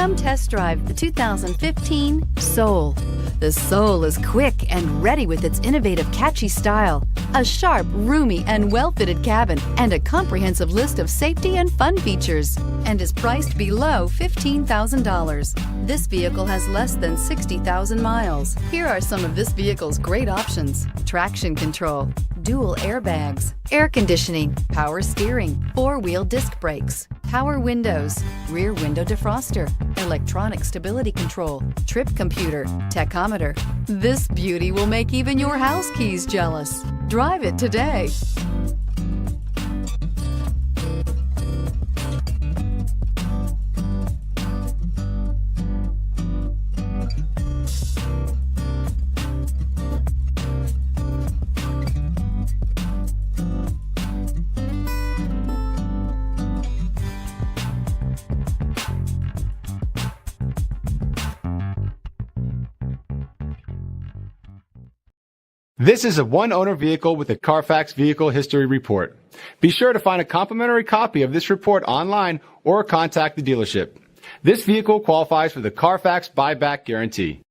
Come test drive the 2015 Soul. The Soul is quick and ready with its innovative, catchy style, a sharp, roomy, and well-fitted cabin, and a comprehensive list of safety and fun features, and is priced below $15,000. This vehicle has less than 60,000 miles. Here are some of this vehicle's great options: traction control, dual airbags, air conditioning, power steering, four-wheel disc brakes, power windows, rear window defroster, electronic stability control, trip computer, tachometer. This beauty will make even your house keys jealous. Drive it today. This is a one-owner vehicle with a CARFAX Vehicle History Report. Be sure to find a complimentary copy of this report online or contact the dealership. This vehicle qualifies for the CARFAX Buyback Guarantee.